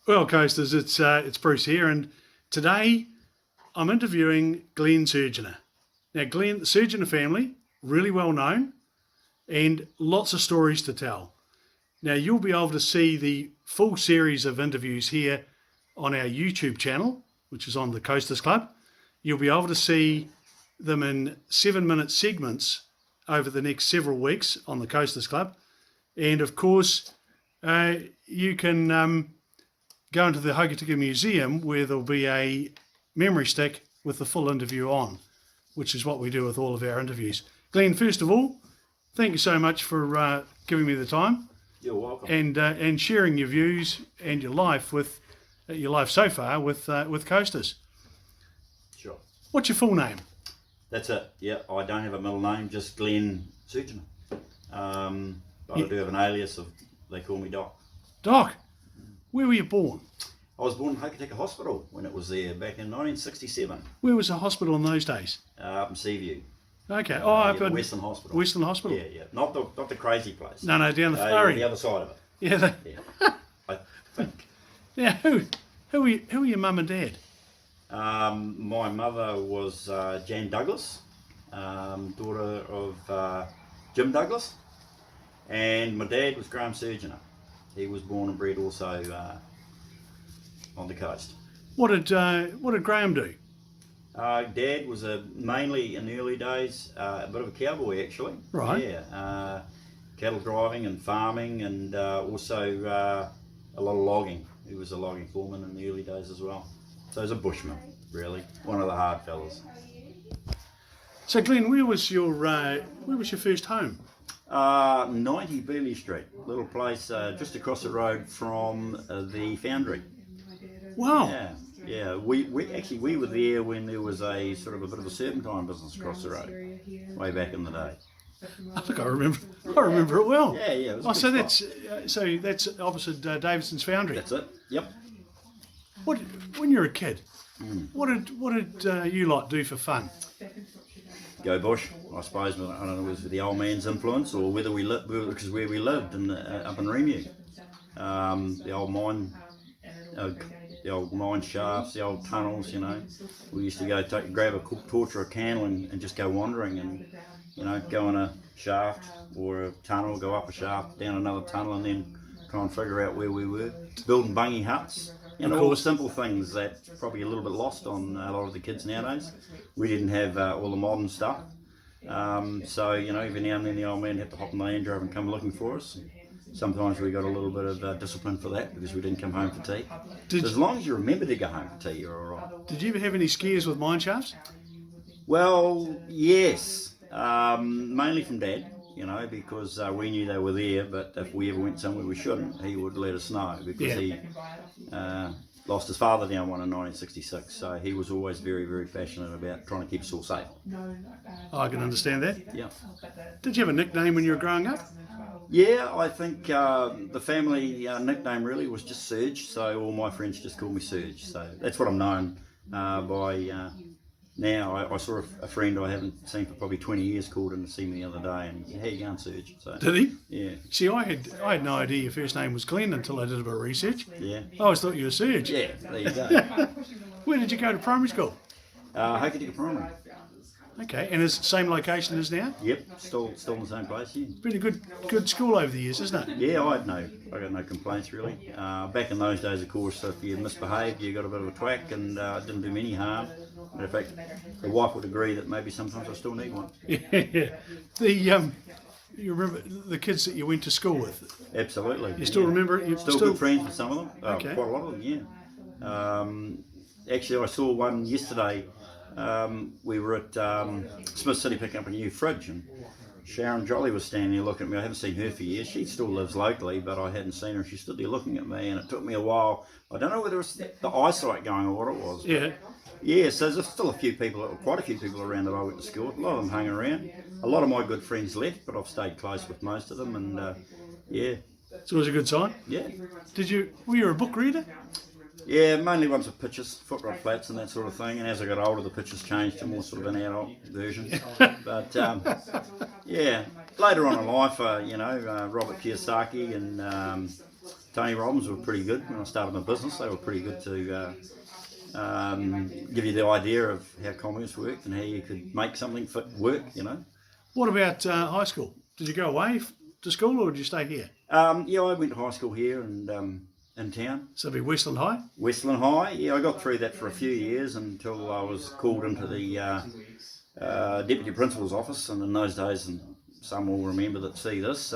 Well, Coasters, it's Bruce here, and today I'm interviewing Glen Surgenor. Now, Glen, the Surgenor family, really well known, and lots of stories to tell. Now, you'll be able to see the full series of interviews here on our YouTube channel, which is on the Coasters Club. You'll be able to see them in 7-minute segments over the next several weeks on the Coasters Club, and of course, you can go into the Hokitika Museum where there'll be a memory stick with the full interview on, which is what we do with all of our interviews. Glen, first of all, thank you so much for giving me the time. You're welcome. And sharing your views and your life so far with Coasters. Sure. What's your full name? That's it. Yeah, I don't have a middle name, just Glen Surgenor. But I do have an alias of, they call me Doc. Doc, where were you born? I was born in Hokitika Hospital when it was there back in 1967. Where was the hospital in those days? Up in Seaview. Okay. Up in Westland Hospital. Westland Hospital? Yeah. Not the crazy place. No, down the flurry. The other side of it. Yeah. I think. Now, who are your mum and dad? My mother was Jan Douglas, daughter of Jim Douglas, and my dad was Graham Surgenor. He was born and bred also on the coast. What did Graham do? Dad was mainly in the early days a bit of a cowboy actually. Right. Yeah. Cattle driving and farming, and also a lot of logging. He was a logging foreman in the early days as well. So he's a bushman, really, one of the hard fellas. So Glen, where was your first home? 90 Burley Street, little place just across the road from the foundry. Wow. Yeah. We were there when there was a sort of a bit of a serpentine business across the road, way back in the day. I think I remember it well. Yeah. It was so that's opposite Davidsons foundry. That's it. Yep. When you were a kid, what did you lot do for fun? Go bush, I suppose. I don't know if it was the old man's influence or whether we lived, because where we lived up in Remu. The old mine shafts, the old tunnels, We used to go grab a torch or a candle and just go wandering and, go in a shaft or a tunnel, go up a shaft, down another tunnel, and then try and figure out where we were. Building bungy huts. All the simple things that probably a little bit lost on a lot of the kids nowadays. We didn't have all the modern stuff. So, every now and then the old man had to hop in the Land Rover and come looking for us. Sometimes we got a little bit of discipline for that because we didn't come home for tea. So as long as you remember to go home for tea, you're all right. Did you ever have any scares with mine shafts? Well, yes. Mainly from Dad, because we knew they were there, but if we ever went somewhere we shouldn't, he would let us know because he lost his father down one in 1966, so he was always very, very passionate about trying to keep us all safe. I can understand that. Yeah. Did you have a nickname when you were growing up? Yeah, I think the family nickname really was just Surge, so all my friends just call me Surge, so that's what I'm known by now. I saw a friend I haven't seen for probably 20 years called in to see me the other day, and he said, "How you going, Surge?" So, did he? Yeah. See, I had no idea your first name was Glen until I did a bit of research. Yeah. I always thought you were Surge. Yeah, there you go. Where did you go to primary school? Hokitika Primary. Okay, and it's the same location as now? Yep, still in the same place. Yeah. It's been a good school over the years, isn't it? Yeah, I got no complaints really. Back in those days, of course, if you misbehaved, you got a bit of a twack, and it didn't do me any harm. Matter of fact, the wife would agree that maybe sometimes I still need one. Yeah. You remember the kids that you went to school with? Absolutely. You still remember it? Still good friends with some of them. Okay. Quite a lot of them, yeah. Actually, I saw one yesterday. We were at Smith City picking up a new fridge, and Sharon Jolly was standing there looking at me. I haven't seen her for years. She still lives locally, but I hadn't seen her. She stood there looking at me, and it took me a while. I don't know whether it was the eyesight going or what it was. Yeah. Yeah, so there's still quite a few people around that I went to school with. A lot of them hung around. A lot of my good friends left, but I've stayed close with most of them, and yeah. So it was a good sign? Yeah. Were you a book reader? Yeah, mainly ones with pictures, foot rod flats and that sort of thing. And as I got older, the pictures changed to more sort of an adult version. But yeah, later on in life, Robert Kiyosaki and Tony Robbins were pretty good when I started my business. They were pretty good to give you the idea of how commerce worked and how you could make something fit work, you know. What about high school? Did you go away to school or did you stay here? Yeah, I went to high school here and in town. So it'd be Westland High? Westland High, yeah, I got through that for a few years until I was called into the Deputy Principal's office, and in those days, and some will remember that see this,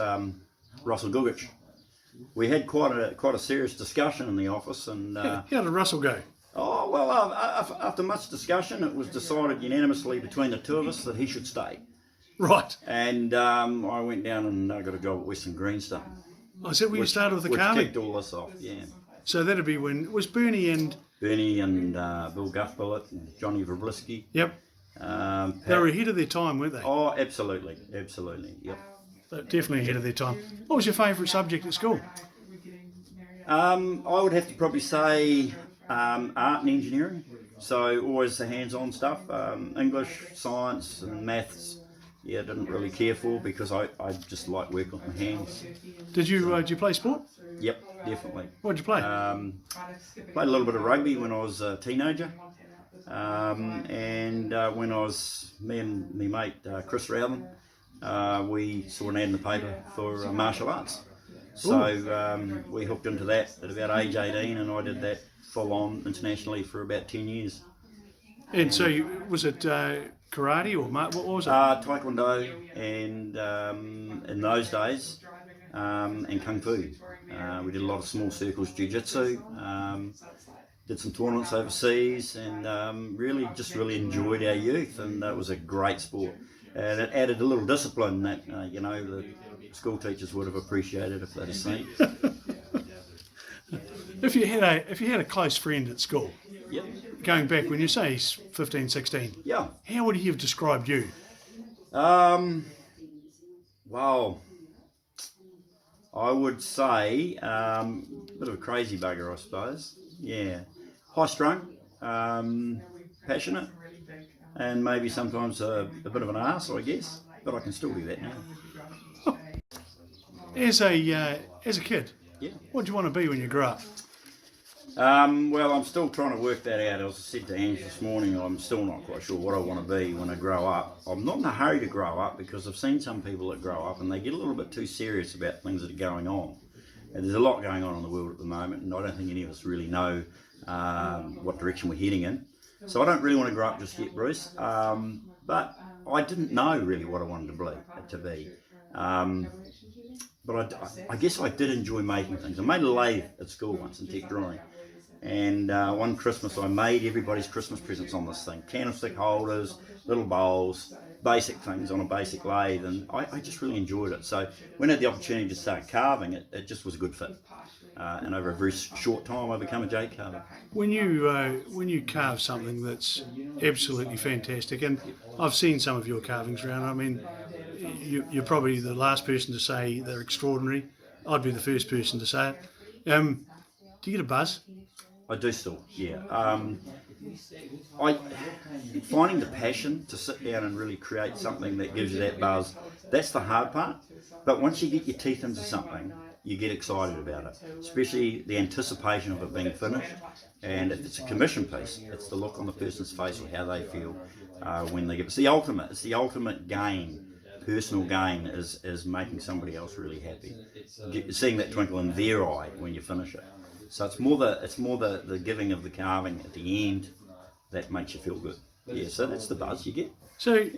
Russell Googich. We had quite a serious discussion in the office, and How did Russell go? oh well, after much discussion, it was decided unanimously between the two of us that he should stay. Right. And I went down and got a job at Westland Greenstone. I said when you started with the which carving. kicked all this off, yeah. So that'd be when was Bernie and Bernie and Bill Guthbillett and Johnny Verblisky. yep, they were ahead of their time, weren't they? Oh, absolutely, yep. They're definitely ahead of their time. What was your favourite subject at school? I would have to probably say art and engineering. So always the hands-on stuff. English, science, and maths. Yeah, I didn't really care for because I just like working with my hands. Did you play sport? Yep, definitely. What did you play? Played a little bit of rugby when I was a teenager. And when I was, me and my mate Chris Rowland, we saw an ad in the paper for martial arts. So we hooked into that at about age 18, and I did that full on internationally for about 10 years. And so was it karate or what was it? Taekwondo and in those days, and Kung Fu. We did a lot of small circles jiu-jitsu, did some tournaments overseas, and really enjoyed our youth, and that was a great sport. And it added a little discipline that, you know, the school teachers would have appreciated if they'd have seen. If you had a close friend at school, Yep. going back when you say he's 15, 16, Yeah. how would he have described you? Well, I would say a bit of a crazy bugger, I suppose. Yeah. High-strung, passionate, and maybe sometimes a bit of an arse, I guess. But I can still do that now. As a kid, Yeah. what do you want to be when you grow up? Well, I'm still trying to work that out. As I said to Ange this morning, I'm still not quite sure what I want to be when I grow up. I'm not in a hurry to grow up because I've seen some people that grow up and they get a little bit too serious about things that are going on. And there's a lot going on in the world at the moment, and I don't think any of us really know what direction we're heading in. So I don't really want to grow up just yet, Bruce. But I didn't know really what I wanted to be. But I guess I did enjoy making things. I made a lathe at school once in tech drawing. And one Christmas I made everybody's Christmas presents on this thing. Candlestick holders, little bowls, basic things on a basic lathe, and I just really enjoyed it. So when I had the opportunity to start carving, it just was a good fit. And over a very short time I became a jade carver. When you carve something that's absolutely fantastic, and I've seen some of your carvings around, I mean, you're probably the last person to say they're extraordinary. I'd be the first person to say it. Do you get a buzz? I do still, yeah. Finding the passion to sit down and really create something that gives you that buzz, that's the hard part. But once you get your teeth into something, you get excited about it, especially the anticipation of it being finished. And if it's a commission piece, it's the look on the person's face or how they feel when they get it. It's the ultimate gain, personal gain, is making somebody else really happy. Seeing that twinkle in their eye when you finish it. So it's more the giving of the carving at the end that makes you feel good. Yeah, so that's the buzz you get. So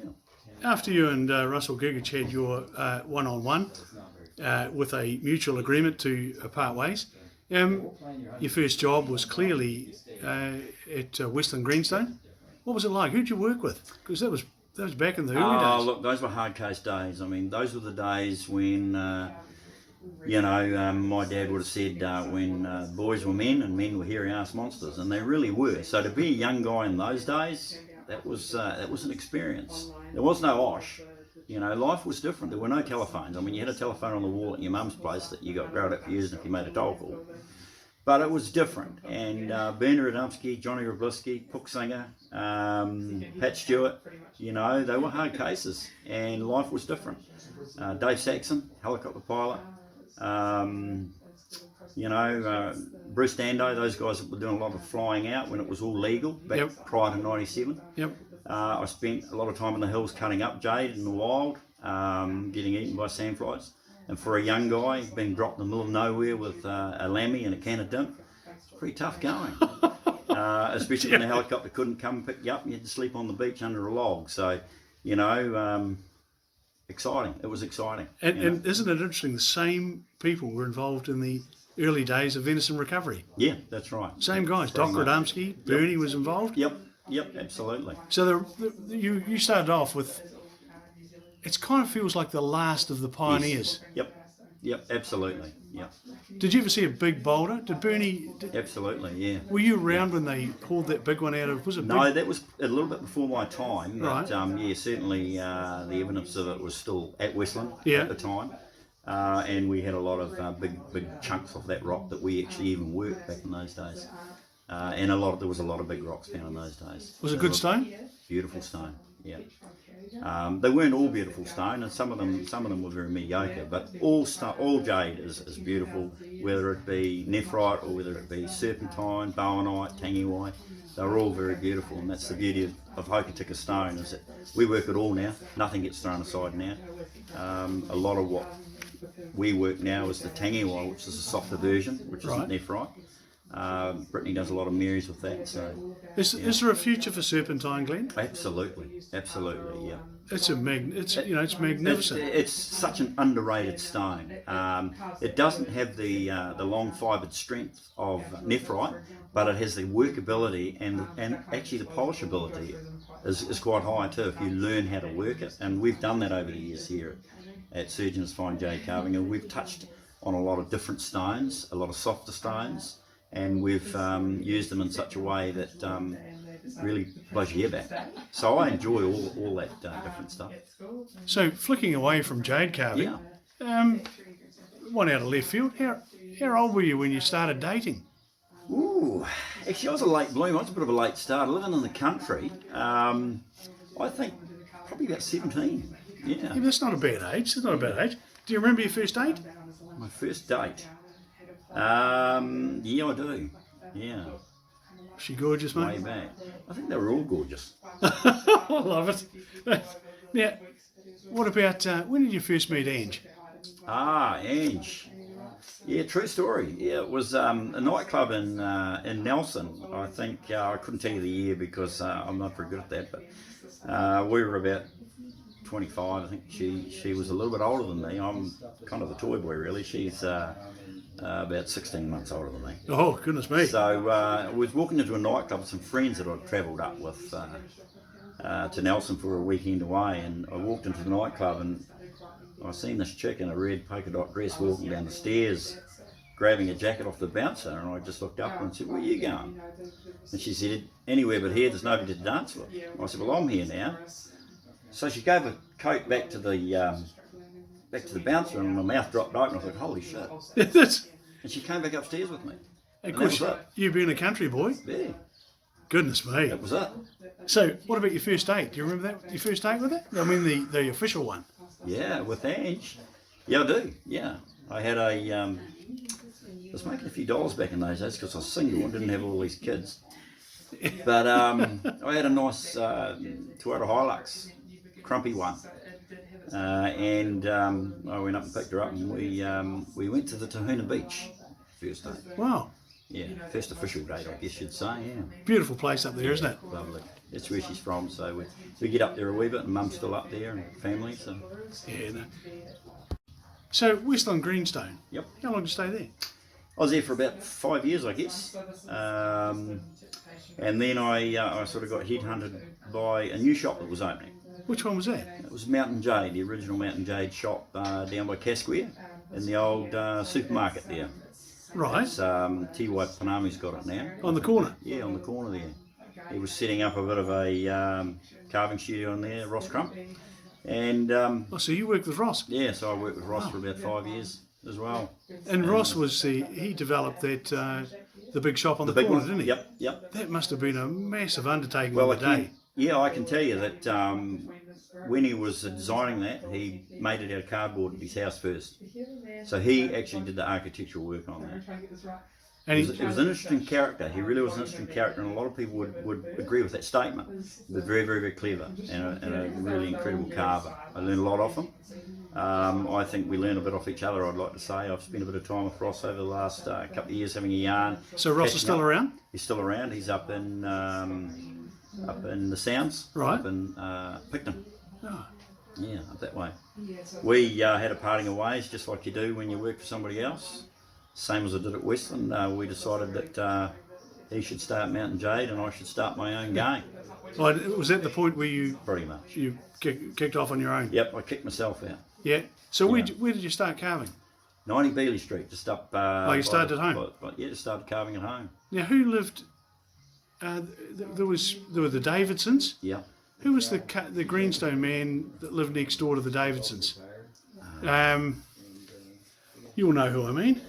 after you and Russell Googich had your one-on-one with a mutual agreement to part ways, your first job was clearly at Westland Greenstone. What was it like? Who'd you work with? Because that was back in the early days. Look, those were hard case days. I mean, those were the days when my dad would have said when boys were men and men were hairy-ass monsters, and they really were. So to be a young guy in those days, that was an experience. There was no OSH. You know, life was different. There were no telephones. I mean, you had a telephone on the wall at your mum's place that you got growled at for years if you made a toll call. But it was different. And Bernard Adamski, Johnny Roblisky, Pook Singer, Pat Stewart, you know, they were hard cases, and life was different. Dave Saxon, helicopter pilot. You know, Bruce Dando, those guys were doing a lot of flying out when it was all legal back prior to 97. Yep. I spent a lot of time in the hills cutting up jade in the wild, getting eaten by sandflies. And for a young guy being dropped in the middle of nowhere with a lammy and a can of dip, it's pretty tough going. Especially when the helicopter couldn't come pick you up and you had to sleep on the beach under a log. So, you know, exciting. It was exciting. And isn't it interesting? The same people were involved in the early days of venison recovery. Yeah, that's right. Same guys. Doc Radomski, Bernie was involved. Yep, absolutely. So you started off with, it kind of feels like the last of the pioneers. Yes. Yep, absolutely. Yep. Did you ever see a big boulder? Did Bernie? Absolutely, yeah. Were you around when they hauled that big one out of? Was it? No, big? that was a little bit before my time. Right. But, yeah, certainly the evidence of it was still at Westland Yeah. at the time. And we had a lot of big chunks of that rock that we actually even worked back in those days. And there was a lot of big rocks found in those days. Was it good stone? Beautiful stone, yeah. They weren't all beautiful stone, and some of them were very mediocre. But all jade is beautiful, whether it be nephrite or whether it be serpentine, bowenite, tangiwai. They're all very beautiful, and that's the beauty of Hokitika stone, is that we work it all now. Nothing gets thrown aside now. A lot of what we work now is the tangiwai, which is a softer version, which isn't nephrite. Brittany does a lot of Marys with that. So, is there a future for serpentine, Glen? Absolutely, yeah. It's magnificent. It's such an underrated stone. It doesn't have the long fibred strength of nephrite, but it has the workability and actually the polishability is quite high too if you learn how to work it. And we've done that over the years here at Surgenor's Fine Jade Carving, and we've touched on a lot of different stones, a lot of softer stones. And we've used them in such a way that really blows your hair back. So I enjoy all that different stuff. So flicking away from jade carving, one out of left field, how old were you when you started dating? Ooh, actually I was a late bloomer. I was a bit of a late starter. Living in the country, I think probably about 17. Yeah, but that's not a bad age. That's not a bad age. Do you remember your first date? My first date? Yeah, I do. Yeah. Was she gorgeous, mate? Way back. I think they were all gorgeous. I love it. Now, what about, when did you first meet Ange? Ange. Yeah, true story. Yeah, it was a nightclub in Nelson. I think, I couldn't tell you the year because I'm not very good at that, but we were about 25. I think she was a little bit older than me. I'm kind of the toy boy, really. She's about 16 months older than me. Oh, goodness me. So I was walking into a nightclub with some friends that I'd travelled up with to Nelson for a weekend away, and I walked into the nightclub and I seen this chick in a red polka dot dress walking down the stairs grabbing a jacket off the bouncer, and I just looked up and said, "Where are you going?" And she said, "Anywhere but here, there's nobody to dance with." I said, "Well, I'm here now." So she gave a coat back to the bouncer, and my mouth dropped open. I thought, "Holy shit!" And she came back upstairs with me. Of course, you being a country boy. Yeah. Goodness me. That was it. So, what about your first date? Do you remember that? Your first date with it? I mean, the official one. Yeah, with Ange. Yeah, I do. Yeah, I had I was making a few dollars back in those days because I was single and didn't have all these kids. But I had a nice Toyota Hilux, crumpy one. And I went up and picked her up, and we went to the Tahuna Beach first date. Wow. Yeah, first official date, I guess you'd say. Yeah. Beautiful place up there, isn't it? Lovely. That's where she's from, so we get up there a wee bit, and Mum's still up there, and family. So. Yeah. No. So Westland Greenstone. Yep. How long did you stay there? I was there for about 5 years, I guess. And then I sort of got headhunted by a new shop that was opening. Which one was that? It was Mountain Jade, the original Mountain Jade shop down by Casquare in the old supermarket there. Right. It's, T.Y. Pounamu's got it now. On the corner? Yeah, on the corner there. He was setting up a bit of a carving studio in there, Ross Crump. And so you worked with Ross? Yeah, so I worked with Ross for about 5 years as well. And Ross was he developed that the big shop on the corner, didn't he? Yep. That must have been a massive undertaking Well, of the day. Yeah, I can tell you that when he was designing that, he made it out of cardboard at his house first. So he actually did the architectural work on that. And It was an interesting character. He really was an interesting character, and a lot of people would agree with that statement. He was very, very, very clever and a really incredible carver. I learned a lot off him. I think we learn a bit off each other, I'd like to say. I've spent a bit of time with Ross over the last couple of years having a yarn. so Ross is still around? He's still around. He's up in the Sounds, Right. up in Picton. Oh. Yeah, up that way. We had a parting of ways, just like you do when you work for somebody else. Same as I did at Westland. We decided that he should start Mountain Jade and I should start my own game. Oh, was that the point where Pretty much. you kicked off on your own? Yep, I kicked myself out. Yeah. So where did you start carving? 90 Beeley Street, just up. You started at home? Yeah, just started carving at home. Now, who lived? There were the Davidsons. Yeah. Who was the Greenstone man that lived next door to the Davidsons? You'll know who I mean.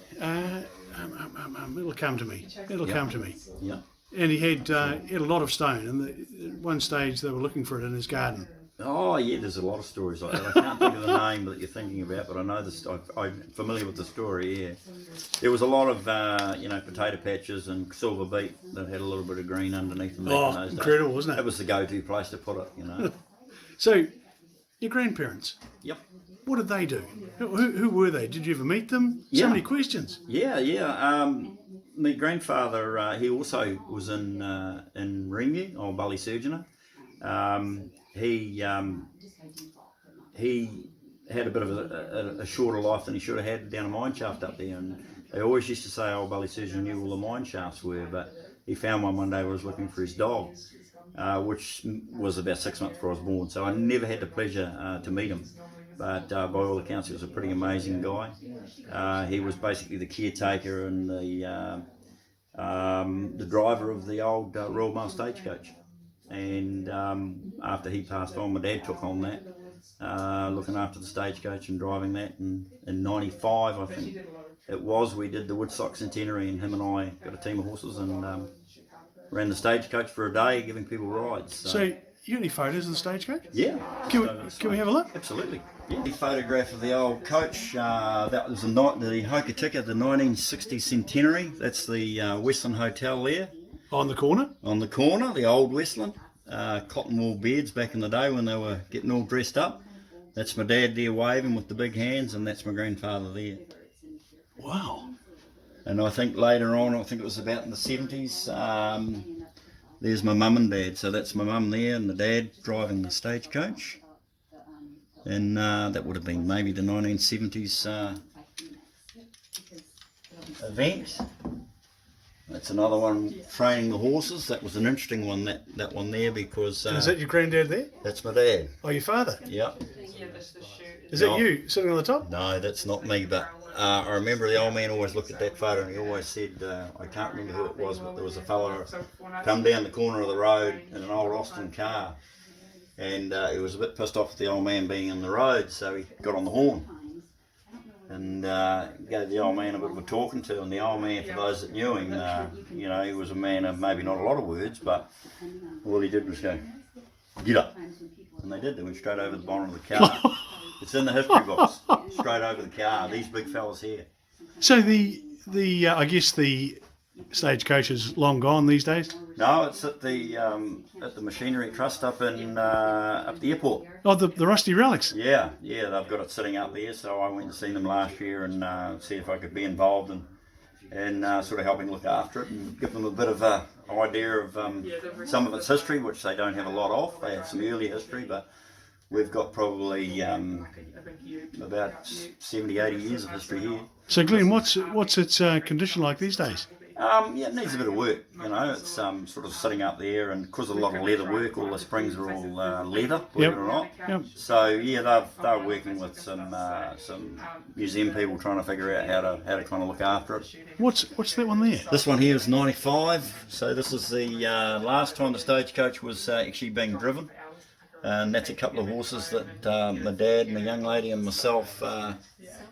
It'll come to me. Come to me. Yeah. And he had a lot of stone, and at one stage they were looking for it in his garden. Oh yeah, there's a lot of stories like that. I can't think of the name that you're thinking about, but I know this. I'm familiar with the story. Yeah, there was a lot of potato patches and silver beet that had a little bit of green underneath them. Oh, in those incredible, days. wasn't it? That was the go-to place to put it. So, your grandparents, Yep. what did they do? Who were they? Did you ever meet them? Yeah. So many questions. Yeah. My grandfather, he also was in Ringu, old Glen Surgenor. He had a bit of a shorter life than he should have had down a mine shaft up there, and they always used to say old Glen Surgenor knew all the mine shafts were, but he found one day where he was looking for his dog, which was about 6 months before I was born, so I never had the pleasure to meet him. But by all accounts, he was a pretty amazing guy. He was basically the caretaker and the driver of the old Royal Mail Stagecoach. And after he passed on, my dad took on that, looking after the Stagecoach and driving that. And in '95, I think it was, we did the Woodstock Centenary, and him and I got a team of horses and ran the Stagecoach for a day, giving people rides. So you got any photos of the Stagecoach? Yeah. Can we have a look? Absolutely. Yeah. The photograph of the old coach, that was the Hokitika, the 1960 centenary. That's the Westland Hotel there. On the corner? On the corner, the old Westland. Cotton wool beds back in the day when they were getting all dressed up. That's my dad there waving with the big hands, and that's my grandfather there. Wow. And I think later on, I think it was about in the 70s, there's my mum and dad. So that's my mum there and the dad driving the Stagecoach. And that would have been maybe the 1970s event. That's another one, training the horses. That was an interesting one, that one there, because... Is that your granddad there? That's my dad. Oh, your father? Yep. Is that you sitting on the top? No, that's not me, but I remember the old man always looked at that photo and he always said, I can't remember who it was, but there was a fella come down the corner of the road in an old Austin car, and he was a bit pissed off with the old man being in the road, so he got on the horn and gave the old man a bit of a talking to. And the old man, for those that knew him, he was a man of maybe not a lot of words, but all he did was go, "Get up." And they did. They went straight over the bottom of the car. It's in the history books, straight over the car. These big fellas here. So the I guess the Stagecoach is long gone these days. No, it's at the Machinery Trust up in up the airport. Oh, the rusty relics. Yeah, they've got it sitting up there. So I went and seen them last year and see if I could be involved in sort of helping look after it and give them a bit of a idea of some of its history, which they don't have a lot of. They have some early history, but we've got probably about 70, 80 years of history here. So Glenn, what's its condition like these days? It needs a bit of work, It's sort of sitting up there, and because of a lot of leather work, all the springs are all leather, believe it or not. Yep. So they're working with some museum people trying to figure out how to kind of look after it. What's that one there? This one here is 95. So this is the last time the Stagecoach was actually being driven. And that's a couple of horses that my dad and the young lady and myself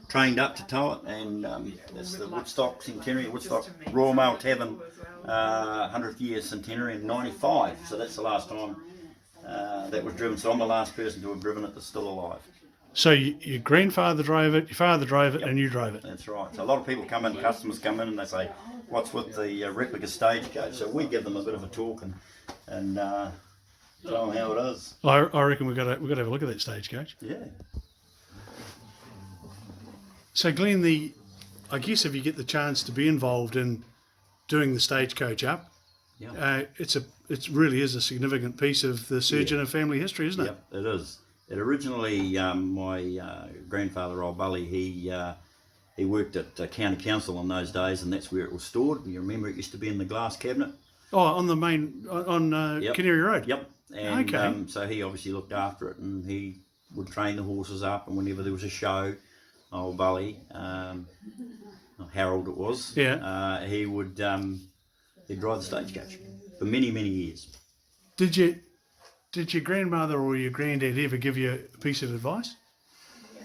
trained up to tow it, and that's the Woodstock Centenary, Woodstock Royal Mail Tavern 100th year centenary in 95. So that's the last time that was driven. So I'm the last person to have driven it that's still alive. So your grandfather drove it, your father drove it, and you drove it. That's right. So a lot of people come in, customers come in, and they say, "What's with the replica Stagecoach?" So we give them a bit of a talk and tell them how it is. I reckon we've got to have a look at that Stagecoach. Yeah. So Glenn, I guess if you get the chance to be involved in doing the Stagecoach up, Yeah. it really is a significant piece of the Surgenor family history, isn't it? Yep, it is. It originally, my grandfather, old Bully, he worked at county council in those days, and that's where it was stored. You remember it used to be in the glass cabinet. Oh, on the main on Yep. Canary Road. Yep. And Okay. so he obviously looked after it, and he would train the horses up, and whenever there was a show, old Bully, Harold it was, Yeah. he'd drive the Stagecoach for many, many years. Did your grandmother or your granddad ever give you a piece of advice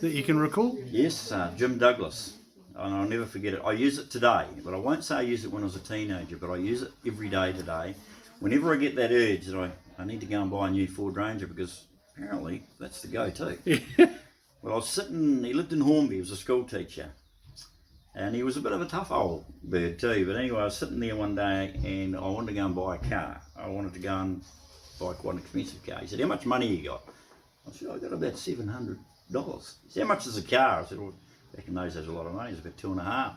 that you can recall? Yes, Jim Douglas, and I'll never forget it. I use it today, but I won't say I used it when I was a teenager, but I use it every day today. Whenever I get that urge that I need to go and buy a new Ford Ranger, because apparently that's the go-to. Well, I was sitting, he lived in Hornby, he was a school teacher, and he was a bit of a tough old bird too, but anyway, I was sitting there one day and I wanted to go and buy a car. I wanted to go and buy quite an expensive car. He said, "How much money you got?" I said, "I got about $700. He said, "How much is a car?" I said, "Well, back in those days, a lot of money. It was about 2.5.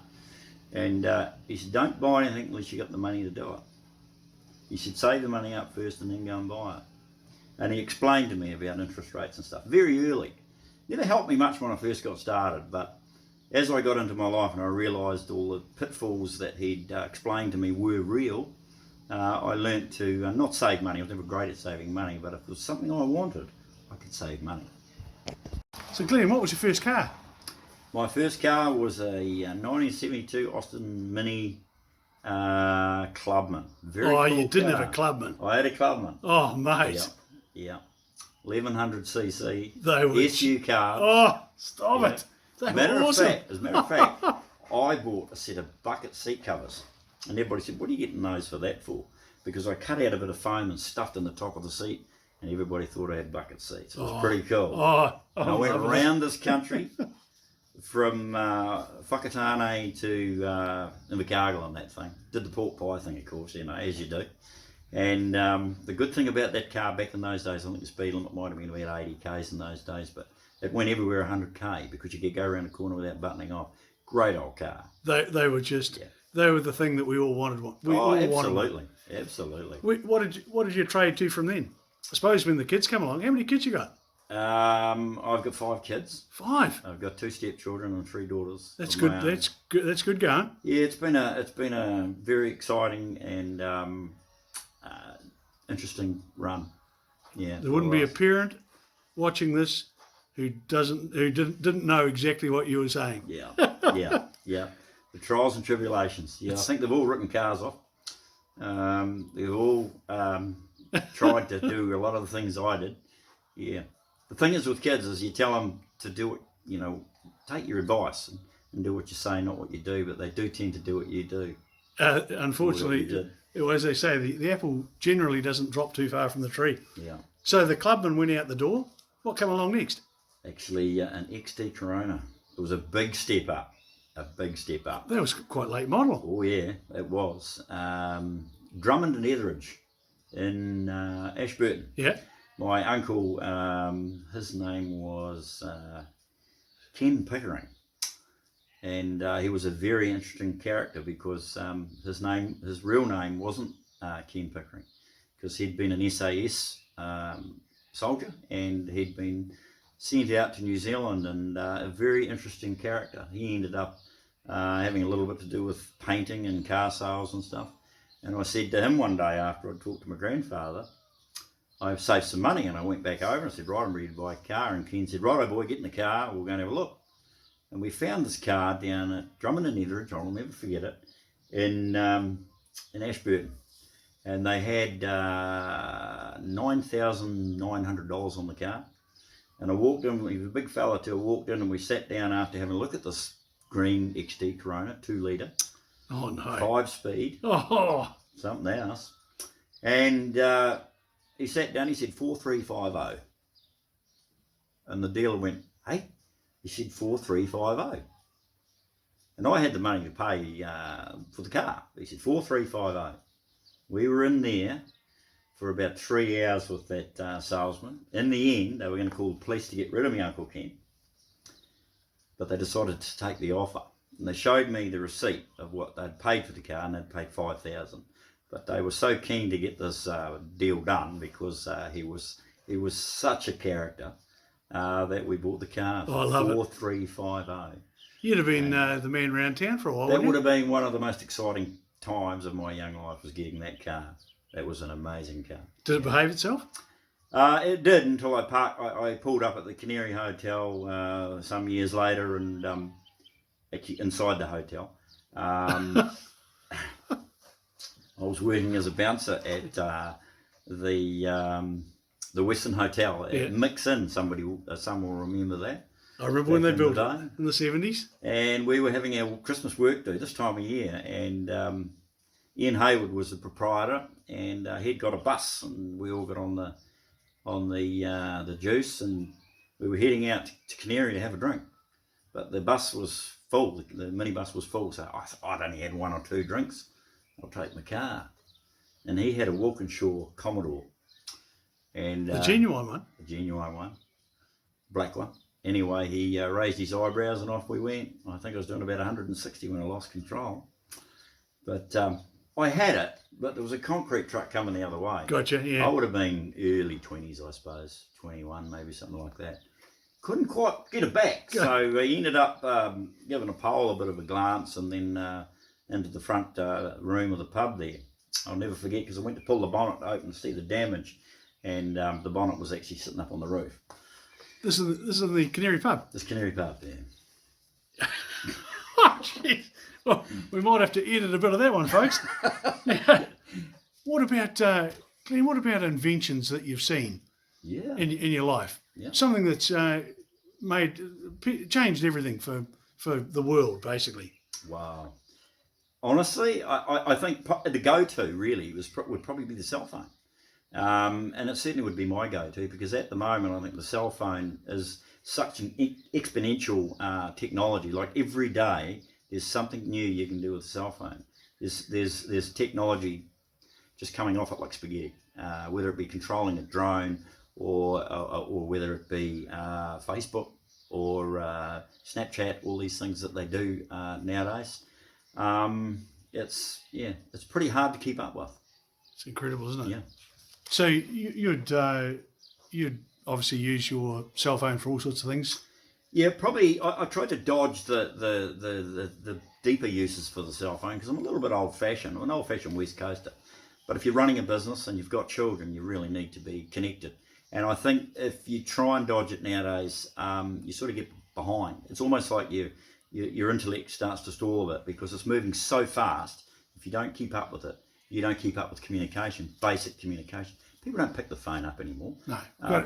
And he said, "Don't buy anything unless you got the money to do it." He said, "Save the money up first and then go and buy it." And he explained to me about interest rates and stuff very early. Never helped me much when I first got started, but as I got into my life and I realised all the pitfalls that he'd explained to me were real, I learnt to not save money. I was never great at saving money, but if it was something I wanted, I could save money. So Glenn, what was your first car? My first car was a 1972 Austin Mini Clubman. Very cool You didn't car. have a Clubman. I had a Clubman. Oh, mate. Yeah. 1100cc. They were SU car. Oh, stop Yeah. it. They As were awesome. a matter of fact, I bought a set of bucket seat covers, and everybody said, "What are you getting those for that for?" Because I cut out a bit of foam and stuffed in the top of the seat, and everybody thought I had bucket seats. It was pretty cool. And I went around this country from Whakatane to Invercargill on that thing. Did the pork pie thing, of course, as you do. And the good thing about that car back in those days, I think the speed limit might have been about 80 k's in those days, but it went everywhere 100k because you could go around the corner without buttoning off. Great old car. They were just they were the thing that we all wanted. We all wanted one. Absolutely. What did you trade to from then? I suppose when the kids come along, how many kids you got? I've got 5 kids. 5. I've got 2 stepchildren and 3 daughters. That's of good. my own. That's good. That's good going. Yeah, it's been a very exciting and interesting run. Yeah. There wouldn't be a parent watching this who didn't know exactly what you were saying. Yeah. The trials and tribulations. Yeah, I think they've all written cars off. They've all tried to do a lot of the things I did. Yeah. The thing is with kids is you tell them to do it, take your advice and do what you say, not what you do, but they do tend to do what you do. Unfortunately, as they say, the apple generally doesn't drop too far from the tree. Yeah. So the Clubman went out the door. What came along next? Actually, an XT Corona. It was a big step up. That was quite late model. Oh yeah, it was. Drummond and Etheridge in Ashburton. Yeah. My uncle, his name was Ken Pickering, and he was a very interesting character because his real name wasn't Ken Pickering, because he'd been an SAS soldier and he'd been sent out to New Zealand, and a very interesting character. He ended up having a little bit to do with painting and car sales and stuff. And I said to him one day after I talked to my grandfather, I've saved some money, and I went back over and said, "Right, I'm ready to buy a car." And Ken said, "Right, boy, get in the car, we're going to have a look." And we found this car down at Drummond and Etheridge, I'll never forget it, in Ashburton. And they had $9,900 on the car. And I walked in, he was a big fella too, I walked in and we sat down after having a look at this green XT Corona, 2 litre. Oh no. 5-speed. Oh. Something else. And he sat down, he said 4350. And the dealer went, Hey, he said 4350. And I had the money to pay for the car. He said 4350. We were in there for about 3 hours with that salesman. In the end, they were going to call the police to get rid of me Uncle Ken. But they decided to take the offer. And they showed me the receipt of what they'd paid for the car, and they'd paid $5,000. But they were so keen to get this deal done because he was such a character that we bought the car for 4350. You'd have been the man around town for a while. That would have been one of the most exciting times of my young life, was getting that car. That was an amazing car. Did it behave itself? It did, until I pulled up at the Canary Hotel some years later, and actually inside the hotel. I was working as a bouncer at the Westland Hotel at Mix Inn. Some will remember that. I remember when they built it in the 70s. And we were having our Christmas work do this time of year, and Ian Hayward was the proprietor, and he'd got a bus, and we all got on the juice, and we were heading out to Canary to have a drink. But the bus was full, the minibus was full, so I'd only had 1 or 2 drinks. I'll take my car. And he had a Walkinshaw Commodore. And a genuine one? A genuine one. Black one. Anyway, he raised his eyebrows and off we went. I think I was doing about 160 when I lost control. But I had it, but there was a concrete truck coming the other way. Gotcha, yeah. I would have been early 20s, I suppose. 21, maybe something like that. Couldn't quite get it back. So he ended up giving a pole a bit of a glance, and then into the front room of the pub there. I'll never forget, because I went to pull the bonnet open to see the damage, and the bonnet was actually sitting up on the roof. This is the Canary pub? This Canary pub, yeah. Oh, jeez. Well, we might have to edit a bit of that one, folks. What about, Glenn, what about inventions that you've seen in your life? Yeah. Something that's changed everything for the world, basically. Wow. Honestly, I think the go-to really would probably be the cell phone. And it certainly would be my go-to, because at the moment I think the cell phone is such an exponential technology. Like every day there's something new you can do with a cell phone. There's technology just coming off it like spaghetti, whether it be controlling a drone or whether it be Facebook or Snapchat, all these things that they do nowadays. It's pretty hard to keep up with. It's incredible, isn't it? Yeah. So you'd obviously use your cell phone for all sorts of things. Yeah, probably. I tried to dodge the deeper uses for the cell phone, because I'm a little bit old-fashioned. I'm an old-fashioned West Coaster. But if you're running a business and you've got children, you really need to be connected. And I think if you try and dodge it nowadays, you sort of get behind. It's almost like your intellect starts to stall a bit, because it's moving so fast. If you don't keep up with it, you don't keep up with communication, basic communication. People don't pick the phone up anymore. No.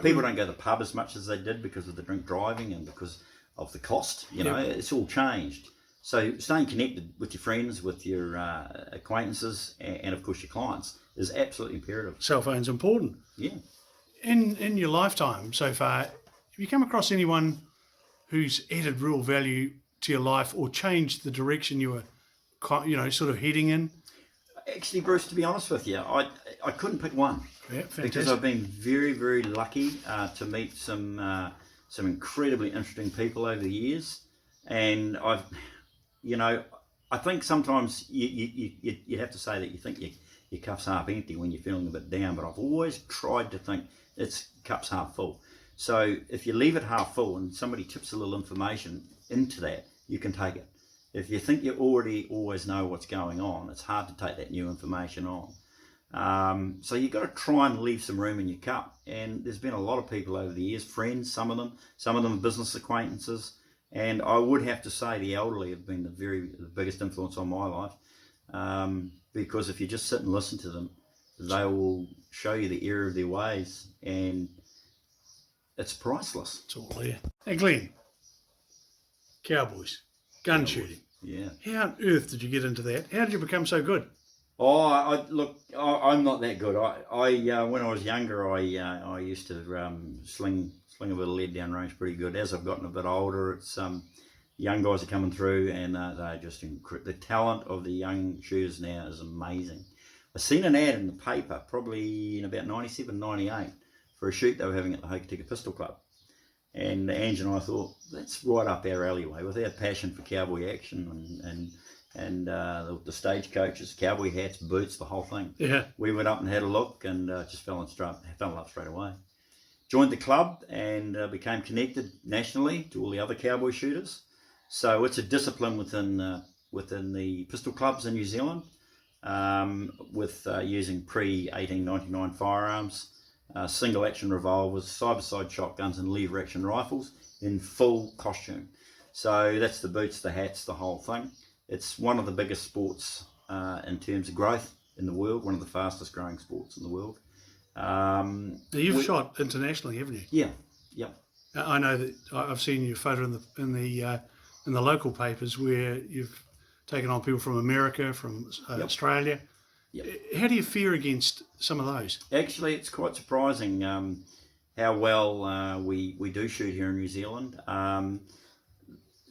People don't go to the pub as much as they did because of the drink driving and because of the cost. You know, it's all changed. So staying connected with your friends, with your acquaintances, and of course your clients is absolutely imperative. Cell phone's important. Yeah. In your lifetime so far, have you come across anyone who's added real value to your life or changed the direction you were, sort of heading in? Actually, Bruce, to be honest with you, I couldn't pick one. Yeah, fantastic. Because I've been very, very lucky to meet some incredibly interesting people over the years, and I think sometimes you have to say that you think your cup's half empty when you're feeling a bit down, but I've always tried to think it's cup's half full. So if you leave it half full and somebody tips a little information into that, you can take it. If you think you always know what's going on, it's hard to take that new information on. So you've got to try and leave some room in your cup. And there's been a lot of people over the years, friends, some of them business acquaintances. And I would have to say the elderly have been the biggest influence on my life. Because if you just sit and listen to them, they will show you the error of their ways. And it's priceless. It's all there. Hey, Glenn, cowboys. Gun shooting. Yeah. How on earth did you get into that? How did you become so good? Oh, I'm not that good. I when I was younger, I used to sling sling a bit of lead down range pretty good. As I've gotten a bit older, it's young guys are coming through, and they're just incredible. The talent of the young shooters now is amazing. I seen an ad in the paper, probably in about 97, 98, for a shoot they were having at the Hokitika Pistol Club. And Ange and I thought, that's right up our alleyway, with our passion for cowboy action and the stagecoaches, cowboy hats, boots, the whole thing. Yeah. We went up and had a look, and just fell in love straight away. Joined the club and became connected nationally to all the other cowboy shooters. So it's a discipline within the pistol clubs in New Zealand, with using pre-1899 firearms, single action revolvers, side-by-side shotguns, and lever action rifles in full costume. So that's the boots, the hats, the whole thing. It's one of the biggest sports in terms of growth in the world, one of the fastest growing sports in the world. Now you've shot internationally, haven't you? Yeah, yeah. I know that I've seen your photo in the local papers where you've taken on people from America, from Australia. Yep. How do you fare against some of those? Actually, it's quite surprising how well we do shoot here in New Zealand.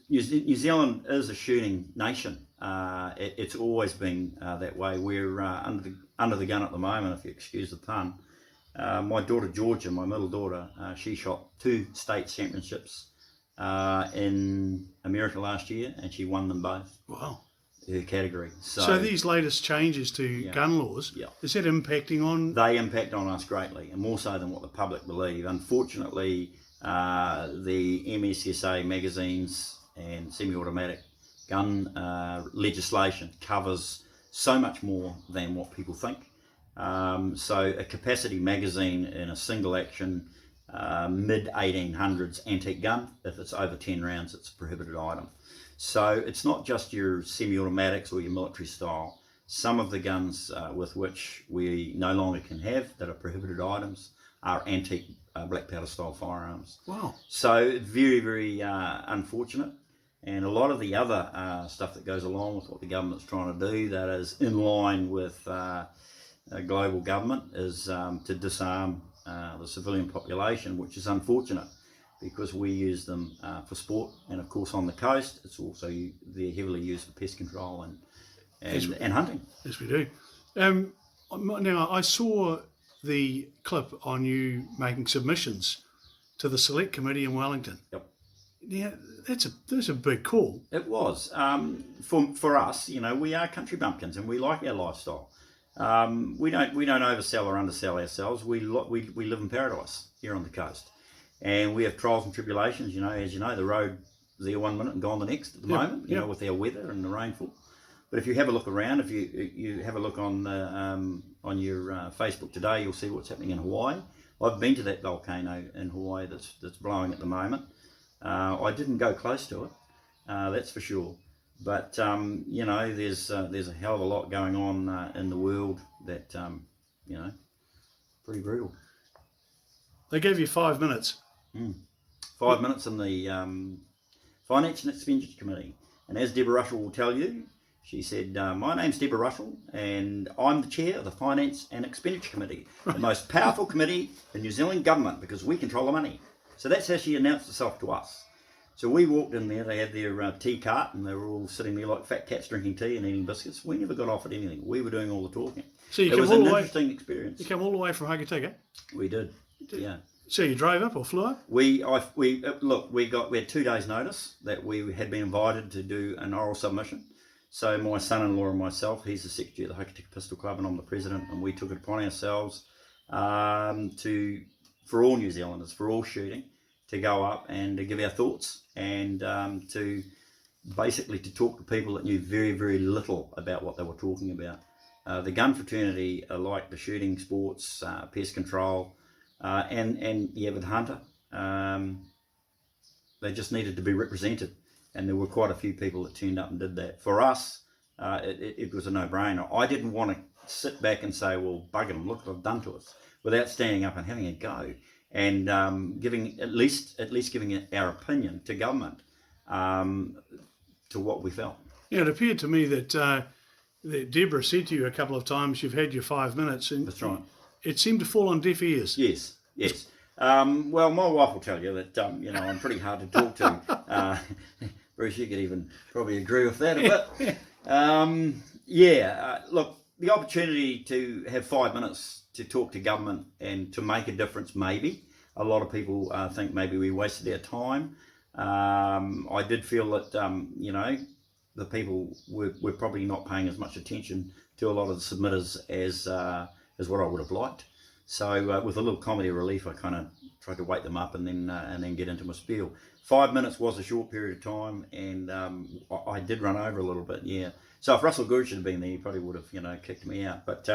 New Zealand is a shooting nation. It's always been that way. We're under the gun at the moment, if you excuse the pun. My daughter Georgia, my middle daughter, she shot 2 state championships in America last year, and she won them both. Wow. Her category. So these latest changes to gun laws, is that impacting on? They impact on us greatly, and more so than what the public believe. Unfortunately, the MSSA magazines and semi-automatic gun legislation covers so much more than what people think. So a capacity magazine in a single action mid-1800s antique gun, if it's over 10 rounds, it's a prohibited item. So it's not just your semi-automatics or your military style. Some of the guns with which we no longer can have that are prohibited items are antique black powder style firearms. Wow. So very, very unfortunate. And a lot of the other stuff that goes along with what the government's trying to do that is in line with global government is to disarm the civilian population, which is unfortunate because we use them for sport, and of course on the coast it's also they're heavily used for pest control and hunting. Yes, we do. Now I saw the clip on you making submissions to the Select Committee in Wellington. Yep. Yeah, that's a big call. It was for us. You know, we are country bumpkins and we like our lifestyle. We don't oversell or undersell ourselves. We live in paradise here on the coast, and we have trials and tribulations. You know, as you know, the road there 1 minute and gone the next at the moment. You know, with our weather and the rainfall. But if you have a look around, if you have a look on your Facebook today, you'll see what's happening in Hawaii. I've been to that volcano in Hawaii that's blowing at the moment. I didn't go close to it, that's for sure. But you know, there's a hell of a lot going on in the world that you know, pretty brutal. They gave you 5 minutes. 5 minutes in the Finance and Expenditure Committee, and as Deborah Russell will tell you, she said, "My name's Deborah Russell, and I'm the chair of the Finance and Expenditure Committee, the most powerful committee in New Zealand government because we control the money." So that's how she announced herself to us. So we walked in there, they had their tea cart, and they were all sitting there like fat cats drinking tea and eating biscuits. We never got offered anything. We were doing all the talking. So it was an interesting experience. You came all the way from Hokitika? We did, yeah. So you drove up or flew up? We had 2 days notice that we had been invited to do an oral submission. So my son-in-law and myself, he's the secretary of the Hokitika Pistol Club and I'm the president, and we took it upon ourselves for all New Zealanders, for all shooting, to go up and to give our thoughts and to basically to talk to people that knew very, very little about what they were talking about. The gun fraternity are like the shooting sports, pest control, and the avid hunter. They just needed to be represented, and there were quite a few people that turned up and did that. For us, it was a no-brainer. I didn't want to sit back and say, well, bugger them, look what they've done to us, without standing up and having a go and giving at least giving our opinion to government to what we felt. Yeah, it appeared to me that Deborah said to you a couple of times, you've had your 5 minutes, and that's right. It seemed to fall on deaf ears. Yes. Well, my wife will tell you that, I'm pretty hard to talk to. Bruce, you could even probably agree with that a bit. Look, the opportunity to have 5 minutes to talk to government and to make a difference, maybe. A lot of people think maybe we wasted our time. I did feel that, the people were probably not paying as much attention to a lot of the submitters as what I would have liked. So with a little comedy relief, I kind of tried to wake them up and then get into my spiel. 5 minutes was a short period of time, and I did run over a little bit, yeah. So if Russell Goodrich had been there, he probably would have, kicked me out. But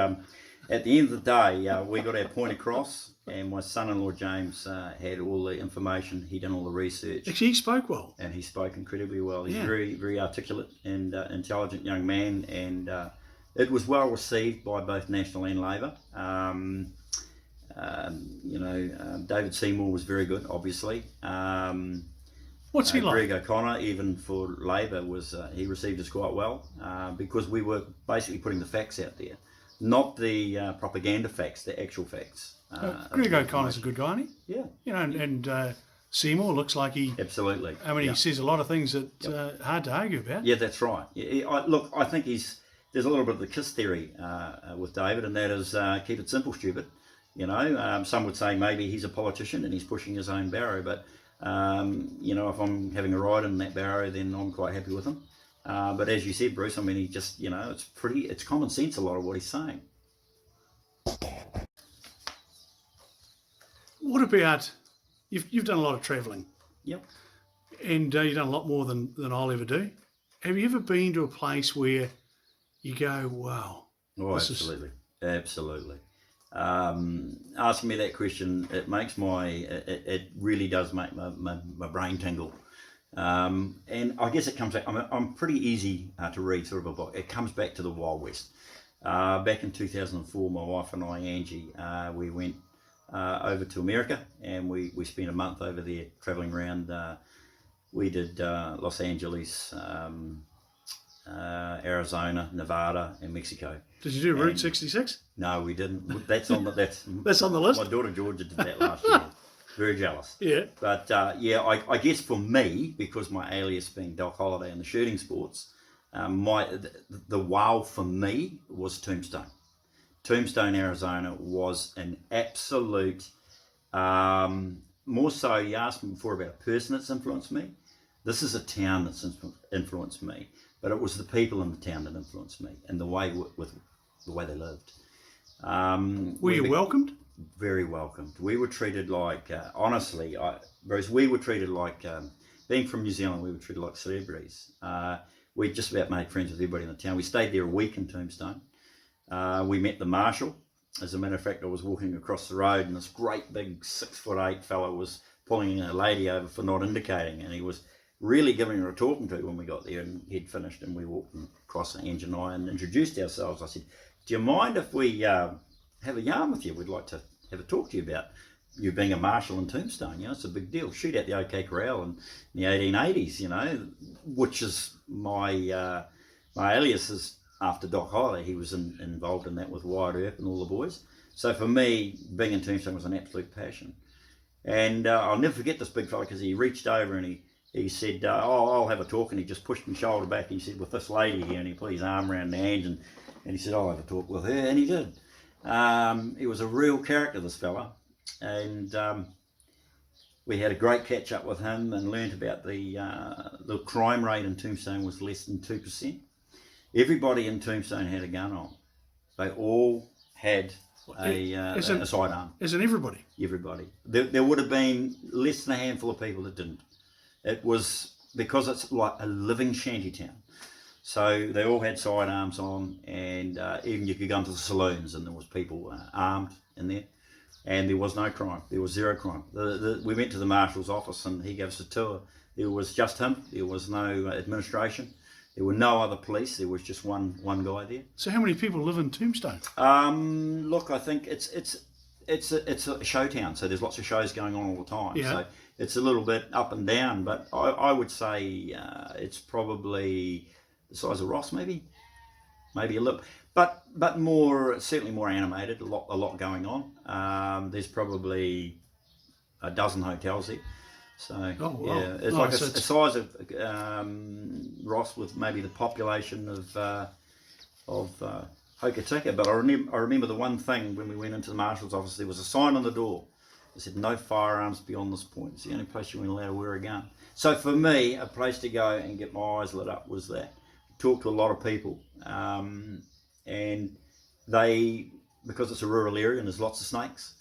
at the end of the day, we got our point across, and my son-in-law James had all the information. He done all the research. Actually, he spoke well. And he spoke incredibly well. He's a very, very articulate and intelligent young man, and it was well received by both National and Labor. David Seymour was very good, obviously. What's he like? Greg O'Connor, even for Labor, he received us quite well because we were basically putting the facts out there, not the propaganda facts, the actual facts. Greg O'Connor's a good guy, isn't he? Yeah. And Seymour looks like he... Absolutely. I mean, he says a lot of things that hard to argue about. Yeah, that's right. I think there's a little bit of the KISS theory with David, and that is keep it simple, stupid. Some would say maybe he's a politician and he's pushing his own barrow, but if I'm having a ride in that barrow, then I'm quite happy with him. But as you said, Bruce, I mean, he just, it's common sense, a lot of what he's saying. What about, you've done a lot of travelling. Yep. And you've done a lot more than I'll ever do. Have you ever been to a place where you go, wow? Oh, absolutely. Absolutely. Asking me that question, it makes it really does make my brain tingle. And I guess it comes back, I'm pretty easy to read sort of a book. It comes back to the Wild West. Back in 2004, my wife and I, Angie, we went over to America, and we spent a month over there travelling around. We did Los Angeles, Arizona, Nevada, and Mexico. Did you do Route 66? No, we didn't. That's on the that's on the list. My daughter Georgia did that last year. Very jealous. Yeah. But I guess for me, because my alias being Doc Holliday in the shooting sports, the wow for me was Tombstone. Tombstone, Arizona was an absolute. More so, you asked me before about a person that's influenced me. This is a town that's influenced me, but it was the people in the town that influenced me, and the way with the way they lived. Were you welcomed? Very welcomed. We were treated like, honestly, Bruce, we were treated like, being from New Zealand, we were treated like celebrities. We just about made friends with everybody in the town. We stayed there a week in Tombstone. We met the marshal. As a matter of fact, I was walking across the road, and this great big 6'8" fella was pulling a lady over for not indicating, and he was really giving her a talking to when we got there, and he'd finished, and we walked across, Angie and I, and introduced ourselves. I said, do you mind if we have a yarn with you? We'd like to have a talk to you about you being a marshal in Tombstone. It's a big deal. Shoot out the OK Corral in the 1880s, which is my alias is after Doc Holliday. He was involved in that with Wyatt Earp and all the boys. So for me, being in Tombstone was an absolute passion. And I'll never forget this big fella, because he reached over and he said, I'll have a talk, and he just pushed my shoulder back, and he said, with this lady here, and he put his arm around Ange, and he said, I'll have a talk with her, and he did. He was a real character, this fella, and we had a great catch up with him and learnt about the crime rate in Tombstone was less than 2%. Everybody in Tombstone had a gun on. They all had a sidearm. As in everybody? Everybody. There would have been less than a handful of people that didn't. It was because it's like a living shanty town. So they all had sidearms on, and even you could go into the saloons and there was people armed in there, and there was no crime. There was zero crime. We went to the marshal's office and he gave us a tour. There was just him. There was no administration. There were no other police. There was just one guy there. So how many people live in Tombstone? Look, I think it's a show town, so there's lots of shows going on all the time. Yeah. So it's a little bit up and down, but I would say it's probably the size of Ross, maybe a little, but certainly more animated. A lot going on. There's probably a dozen hotels there. So Oh, wow. yeah, it's Oh, like so a size of Ross with maybe the population of Hokitika. But I remember the one thing when we went into the marshal's office, there was a sign on the door that said no firearms beyond this point. It's the only place you weren't allowed to wear a gun. So for me, a place to go and get my eyes lit up was that. Talk to a lot of people, and they, because it's a rural area and there's lots of snakes,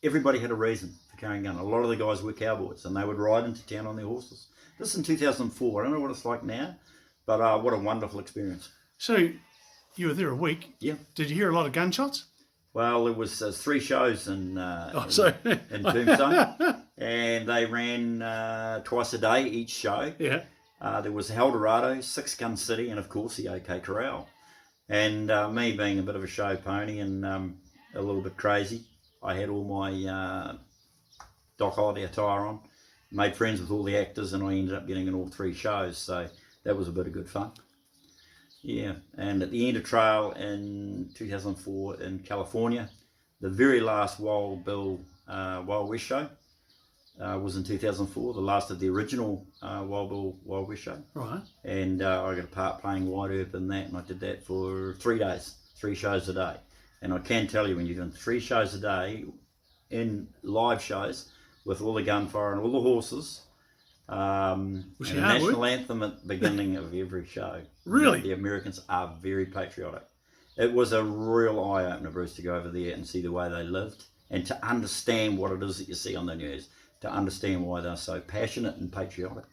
everybody had a reason for carrying a gun. A lot of the guys were cowboys and they would ride into town on their horses. This is in 2004. I don't know what it's like now, but what a wonderful experience. So you were there a week. Yeah. Did you hear a lot of gunshots? Well, there was 3 shows in Tombstone. and they ran twice a day each show. Yeah. There was El Dorado, 6 Gun City, and of course the OK Corral. And me being a bit of a show pony and a little bit crazy, I had all my Doc Holliday attire on, made friends with all the actors, and I ended up getting in all 3 shows. So that was a bit of good fun. Yeah, and at the end of trail in 2004 in California, the very last Wild Bill Wild West show was in 2004, the last of the original Wild Bill Wild West show. Right. And I got a part playing White Earp in that, and I did that for 3 days, 3 shows a day. And I can tell you, when you're doing 3 shows a day in live shows with all the gunfire and all the horses, and the national anthem at the beginning of every show. Really? The Americans are very patriotic. It was a real eye-opener, Bruce, to go over there and see the way they lived and to understand what it is that you see on the news, to understand why they're so passionate and patriotic.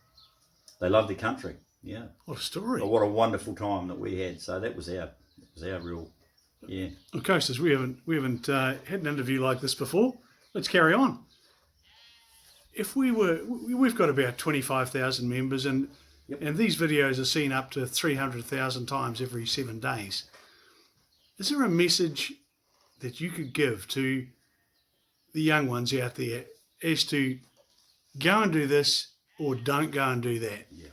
They love their country, yeah. What a story. But what a wonderful time that we had. So that was our real, yeah. Of course, we haven't had an interview like this before. Let's carry on. We've got about 25,000 members, and these videos are seen up to 300,000 times every 7 days. Is there a message that you could give to the young ones out there as to go and do this or don't go and do that? Yeah.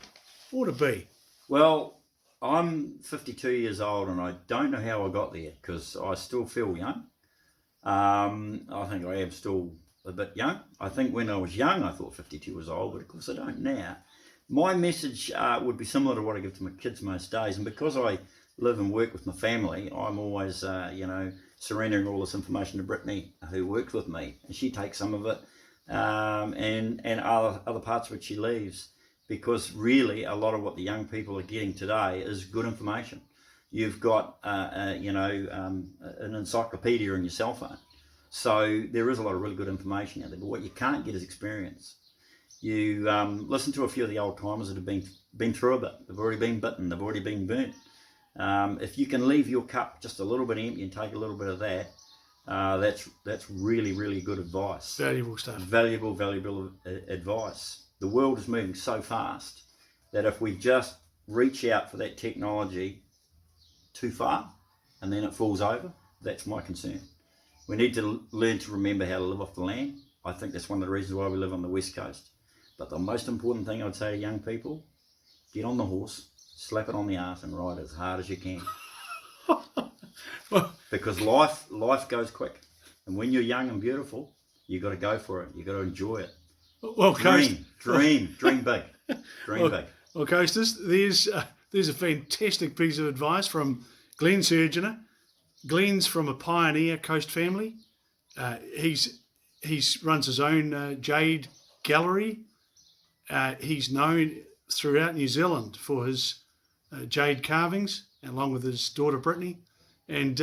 What would it be? Well, I'm 52 years old and I don't know how I got there because I still feel young. I think I am still a bit young. I think when I was young I thought 52 was old, but of course I don't now. My message would be similar to what I give to my kids most days, and because I live and work with my family, I'm always surrendering all this information to Brittany, who works with me, and she takes some of it and other parts which she leaves, because really a lot of what the young people are getting today is good information. You've got an encyclopedia in your cell phone. So there is a lot of really good information out there, but what you can't get is experience. You listen to a few of the old timers that have been through a bit. They've already been bitten. They've already been burnt. If you can leave your cup just a little bit empty and take a little bit of that, that's really, really good advice. Valuable stuff. Valuable advice. The world is moving so fast that if we just reach out for that technology too far and then it falls over, that's my concern. We need to learn to remember how to live off the land. I think that's one of the reasons why we live on the West Coast. But the most important thing I'd say to young people, get on the horse, slap it on the arse and ride as hard as you can. Because life goes quick. And when you're young and beautiful, you got to go for it. You got to enjoy it. Well, dream big. Dream big. Well, Coasters, there's a fantastic piece of advice from Glen Surgenor. Glen's from a pioneer coast family. He runs his own jade gallery. He's known throughout New Zealand for his jade carvings, along with his daughter Brittany. And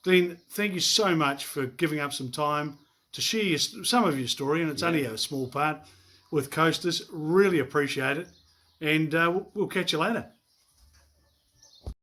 Glen, thank you so much for giving up some time to share some of your story, and it's only a small part, with Coasters. Really appreciate it, and we'll catch you later.